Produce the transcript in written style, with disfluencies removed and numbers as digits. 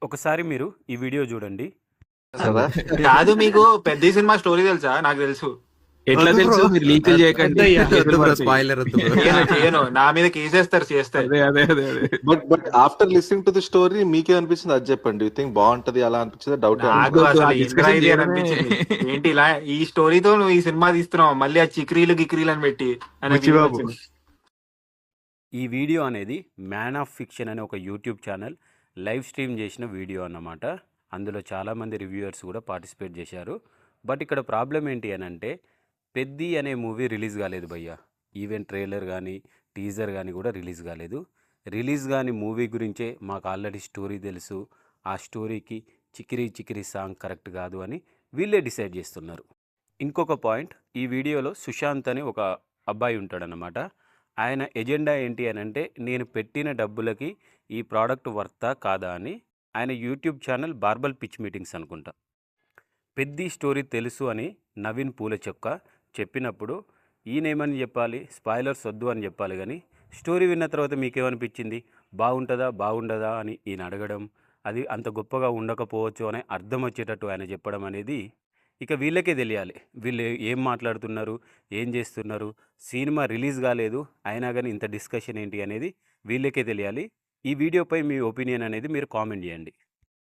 ఒకసారి మీరు ఈ వీడియో చూడండి. కదా కాదు, మీకు పెద్ద సినిమా స్టోరీ తెలుసా? నాకు తెలుసు. ఎట్లా వద్దు తెలుసు? bro. మీరు లీక్ చేయకండి. వద్దయ్యా. వద్దు బ్రో, స్పాయిలర్ వద్దు బ్రో. చేయను నా మీద కేసేస్తారు చేస్తే. అదే but after listening to the story మీకే అనిపించింది అది చెప్పండి. యూ థింక్ బాగుంటది అలా అనిపించింది? డౌట్ నాకు వద్దు, అసలు ఆ ఇంద్రా discussion ఇది అని చేయడమే. అనిపించింది. ఏంటి ఇలా ఈ స్టోరీతో నువ్వు ఈ సినిమా తీస్తున్నావు, మళ్ళీ ఆ చిక్రీలు గిక్రీలు అని పెట్టి అని బుచ్చి బాబు. వచ్చింది. ఈ వీడియో అనేది మ్యాన్ ఆఫ్ ఫిక్షన్ అనే ఒక యూట్యూబ్ ఛానల్ లైవ్ స్ట్రీమ్ చేసిన వీడియో అన్నమాట. అందులో చాలామంది రివ్యూయర్స్ కూడా పార్టిసిపేట్ చేశారు. బట్ ఇక్కడ ప్రాబ్లం ఏంటి అని అంటే, పెద్ది అనే మూవీ రిలీజ్ కాలేదు భయ్య. ఈవెన్ ట్రైలర్ కానీ టీజర్ కానీ కూడా రిలీజ్ కాలేదు. రిలీజ్ కాని మూవీ గురించే మాకు ఆల్రెడీ స్టోరీ తెలుసు, ఆ స్టోరీకి చికిరీ చికిరీ సాంగ్ కరెక్ట్ కాదు అని వీళ్ళే డిసైడ్ చేస్తున్నారు. ఇంకొక పాయింట్, ఈ వీడియోలో సుశాంత్ అని ఒక అబ్బాయి ఉంటాడనమాట. ఆయన ఎజెండా ఏంటి అని అంటే, నేను పెట్టిన డబ్బులకి ఈ ప్రోడక్ట్ వర్తా కాదా అని. ఆయన యూట్యూబ్ ఛానల్ బార్బల్ పిచ్ మీటింగ్స్ అనుకుంటా. పెద్ది స్టోరీ తెలుసు అని నవీన్ పూలచెక్క చెప్పినప్పుడు ఈయనేమని చెప్పాలి, స్పాయిలర్స్ వద్దు అని చెప్పాలి. కానీ స్టోరీ విన్న తర్వాత మీకేమనిపించింది, బాగుంటుందా బాగుండదా అని ఈయన అడగడం, అది అంత గొప్పగా ఉండకపోవచ్చు అనే అర్థం వచ్చేటట్టు ఆయన చెప్పడం అనేది ఇక వీళ్ళకే తెలియాలి. వీళ్ళు ఏం మాట్లాడుతున్నారు, ఏం చేస్తున్నారు. సినిమా రిలీజ్ కాలేదు అయినా కానీ ఇంత డిస్కషన్ ఏంటి అనేది వీళ్ళకే తెలియాలి. ఈ వీడియోపై మీ ఒపీనియన్ అనేది మీరు కామెంట్ చేయండి.